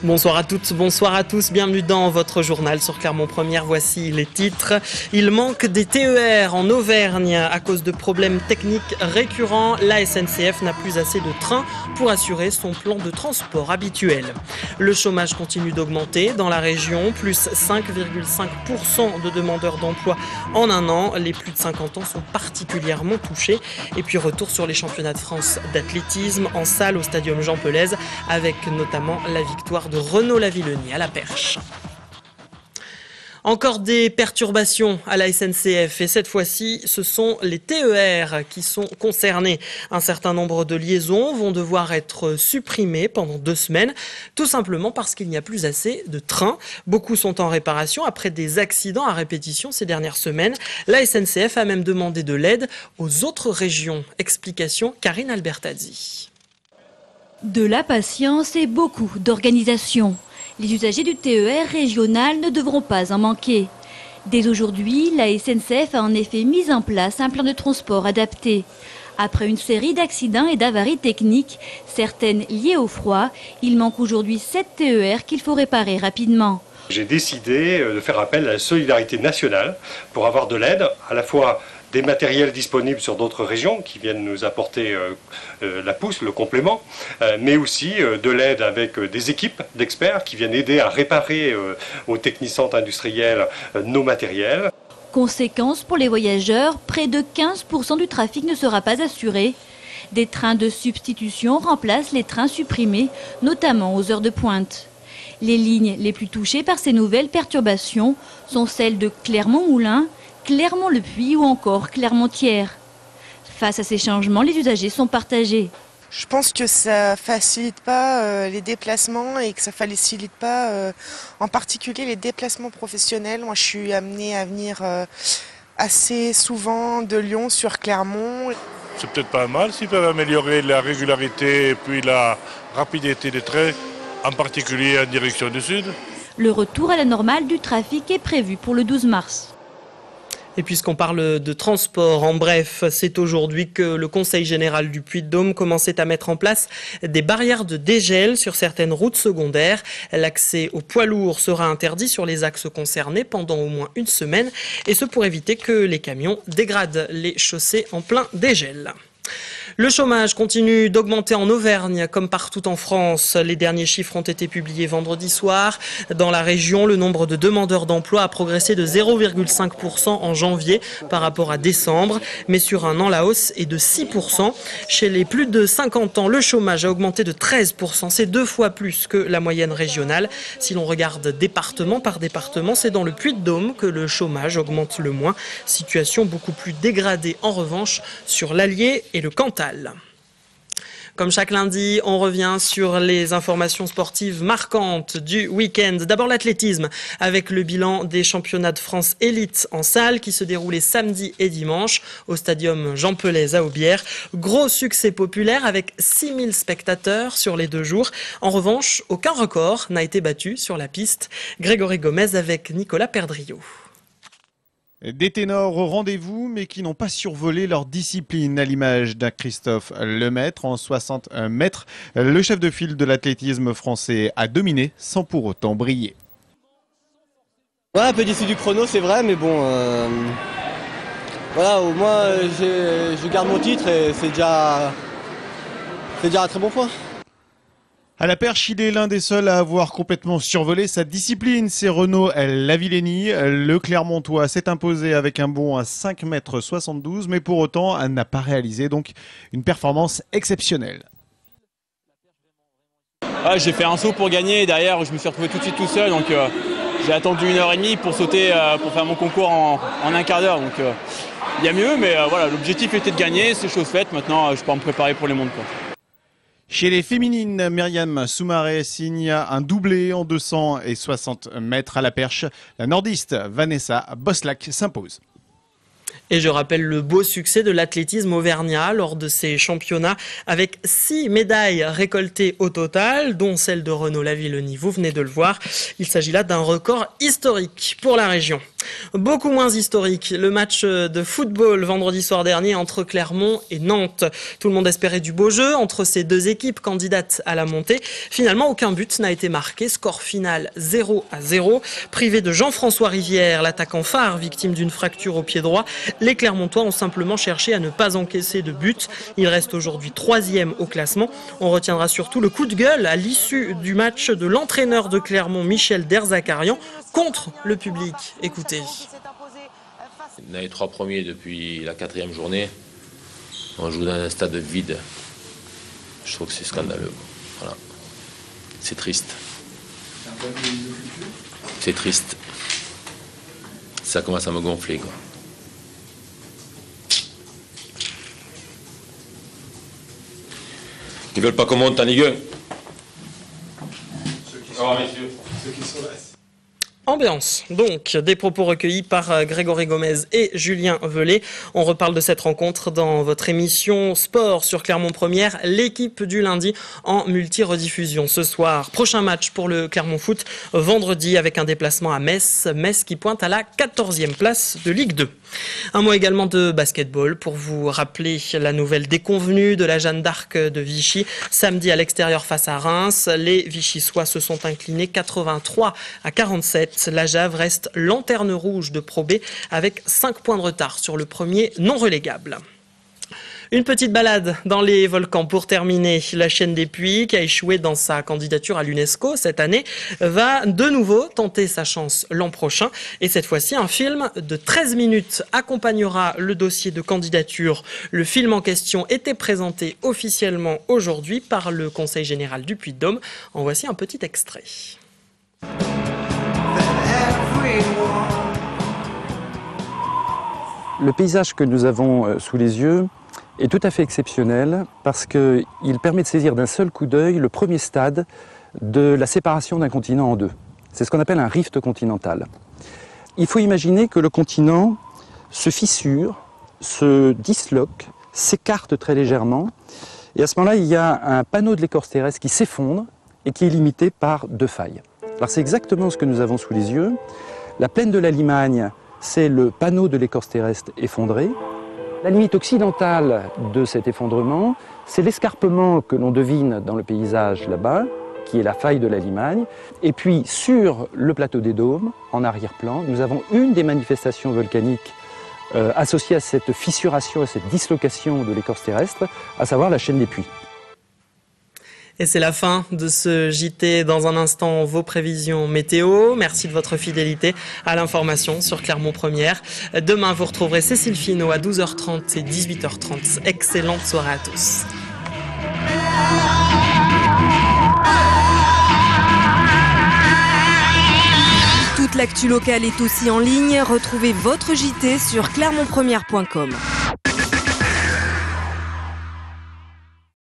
Bonsoir à toutes, bonsoir à tous, bienvenue dans votre journal sur Clermont Première. Voici les titres. Il manque des TER en Auvergne à cause de problèmes techniques récurrents. La SNCF n'a plus assez de trains pour assurer son plan de transport habituel. Le chômage continue d'augmenter dans la région, plus 5,5% de demandeurs d'emploi en un an. Les plus de 50 ans sont particulièrement touchés. Et puis retour sur les championnats de France d'athlétisme en salle au stadium Jean Pelaise avec notamment la victoire de Renaud Lavillenie à la Perche. Encore des perturbations à la SNCF et cette fois-ci, ce sont les TER qui sont concernés. Un certain nombre de liaisons vont devoir être supprimées pendant 2 semaines, tout simplement parce qu'il n'y a plus assez de trains. Beaucoup sont en réparation après des accidents à répétition ces dernières semaines. La SNCF a même demandé de l'aide aux autres régions. Explication Karine Albertazzi. De la patience et beaucoup d'organisation. Les usagers du TER régional ne devront pas en manquer. Dès aujourd'hui, la SNCF a en effet mis en place un plan de transport adapté. Après une série d'accidents et d'avaries techniques, certaines liées au froid, il manque aujourd'hui 7 TER qu'il faut réparer rapidement. J'ai décidé de faire appel à la solidarité nationale pour avoir de l'aide, à la fois des matériels disponibles sur d'autres régions qui viennent nous apporter la pousse, le complément, mais aussi de l'aide avec des équipes d'experts qui viennent aider à réparer aux technicentres industriels nos matériels. Conséquence pour les voyageurs, près de 15% du trafic ne sera pas assuré. Des trains de substitution remplacent les trains supprimés, notamment aux heures de pointe. Les lignes les plus touchées par ces nouvelles perturbations sont celles de Clermont-Moulins, Clermont-le-Puy ou encore Clermont-Thiers. Face à ces changements, les usagers sont partagés. Je pense que ça facilite pas les déplacements et que ça facilite pas en particulier les déplacements professionnels. Moi, je suis amenée à venir assez souvent de Lyon sur Clermont. C'est peut-être pas mal s'ils peuvent améliorer la régularité et puis la rapidité des trains, en particulier en direction du sud. Le retour à la normale du trafic est prévu pour le 12 mars. Et puisqu'on parle de transport, en bref, c'est aujourd'hui que le Conseil général du Puy-de-Dôme commençait à mettre en place des barrières de dégel sur certaines routes secondaires. L'accès aux poids lourds sera interdit sur les axes concernés pendant au moins 1 semaine, et ce pour éviter que les camions dégradent les chaussées en plein dégel. Le chômage continue d'augmenter en Auvergne comme partout en France. Les derniers chiffres ont été publiés vendredi soir. Dans la région, le nombre de demandeurs d'emploi a progressé de 0,5% en janvier par rapport à décembre. Mais sur un an, la hausse est de 6%. Chez les plus de 50 ans, le chômage a augmenté de 13%. C'est 2 fois plus que la moyenne régionale. Si l'on regarde département par département, c'est dans le Puy-de-Dôme que le chômage augmente le moins. Situation beaucoup plus dégradée en revanche sur l'Allier et le Cantal. Comme chaque lundi, on revient sur les informations sportives marquantes du week-end. D'abord l'athlétisme avec le bilan des championnats de France élite en salle qui se déroulaient samedi et dimanche au stadium Jean Pelaise à Aubière. Gros succès populaire avec 6000 spectateurs sur les 2 jours. En revanche, aucun record n'a été battu sur la piste. Grégory Gomez avec Nicolas Perdriau. Des ténors au rendez-vous, mais qui n'ont pas survolé leur discipline, à l'image d'un Christophe Lemaître en 60 mètres. Le chef de file de l'athlétisme français a dominé sans pour autant briller. Ouais, un peu déçu du chrono, c'est vrai, mais bon, voilà, au moins je garde mon titre et c'est déjà un très bon point. À la Perche, il est l'un des seuls à avoir complètement survolé sa discipline. C'est Renaud Lavillenie. Le Clermontois s'est imposé avec un bond à 5,72 m, mais pour autant n'a pas réalisé donc une performance exceptionnelle. Ah, j'ai fait un saut pour gagner et derrière je me suis retrouvé tout de suite tout seul. Donc j'ai attendu 1h30 pour sauter, pour faire mon concours en un quart d'heure. Donc il y a mieux, mais voilà, l'objectif était de gagner, c'est chose faite. Maintenant je peux me préparer pour les mondes, quoi. Chez les féminines, Myriam Soumaré signe un doublé en 260 mètres à la Perche. La nordiste Vanessa Boslac s'impose. Et je rappelle le beau succès de l'athlétisme auvergnat lors de ces championnats avec 6 médailles récoltées au total, dont celle de Renaud Lavillenie, vous venez de le voir. Il s'agit là d'un record historique pour la région. Beaucoup moins historique, le match de football vendredi soir dernier entre Clermont et Nantes. Tout le monde espérait du beau jeu entre ces deux équipes candidates à la montée. Finalement, aucun but n'a été marqué. Score final 0-0. Privé de Jean-François Rivière, l'attaquant phare, victime d'une fracture au pied droit, les Clermontois ont simplement cherché à ne pas encaisser de but. Il reste aujourd'hui 3e au classement. On retiendra surtout le coup de gueule à l'issue du match de l'entraîneur de Clermont, Michel Derzakarian, contre le public. Écoutez. Dans les 3 premiers depuis la 4e journée, on joue dans un stade vide. Je trouve que c'est scandaleux. Voilà. C'est triste. C'est triste. Ça commence à me gonfler, quoi. Ils veulent pas qu'on monte en Ligue 1. Au revoir, messieurs. Ambiance, donc, des propos recueillis par Grégory Gomez et Julien Velay. On reparle de cette rencontre dans votre émission Sport sur Clermont Première, l'équipe du lundi en multi-rediffusion ce soir. Prochain match pour le Clermont Foot, vendredi avec un déplacement à Metz. Metz qui pointe à la 14e place de Ligue 2. Un mot également de basketball pour vous rappeler la nouvelle déconvenue de la Jeanne d'Arc de Vichy. Samedi à l'extérieur face à Reims, les Vichysois se sont inclinés 83-47. La Jave reste lanterne rouge de Pro B avec 5 points de retard sur le premier non relégable. Une petite balade dans les volcans pour terminer. La chaîne des Puys, qui a échoué dans sa candidature à l'UNESCO cette année, va de nouveau tenter sa chance l'an prochain. Et cette fois-ci, un film de 13 minutes accompagnera le dossier de candidature. Le film en question était présenté officiellement aujourd'hui par le Conseil général du Puy-de-Dôme. En voici un petit extrait. Le paysage que nous avons sous les yeux est tout à fait exceptionnel parce qu'il permet de saisir d'un seul coup d'œil le premier stade de la séparation d'un continent en deux. C'est ce qu'on appelle un rift continental. Il faut imaginer que le continent se fissure, se disloque, s'écarte très légèrement et à ce moment-là, il y a un panneau de l'écorce terrestre qui s'effondre et qui est limité par 2 failles. Alors c'est exactement ce que nous avons sous les yeux. La plaine de la Limagne, c'est le panneau de l'écorce terrestre effondré. La limite occidentale de cet effondrement, c'est l'escarpement que l'on devine dans le paysage là-bas, qui est la faille de la Limagne. Et puis sur le plateau des Dômes, en arrière-plan, nous avons une des manifestations volcaniques associées à cette fissuration, à cette dislocation de l'écorce terrestre, à savoir la chaîne des Puys. Et c'est la fin de ce JT. Dans un instant, vos prévisions météo. Merci de votre fidélité à l'information sur Clermont Première. Demain, vous retrouverez Cécile Finot à 12h30 et 18h30. Excellente soirée à tous. Toute l'actu locale est aussi en ligne. Retrouvez votre JT sur clermontpremière.com.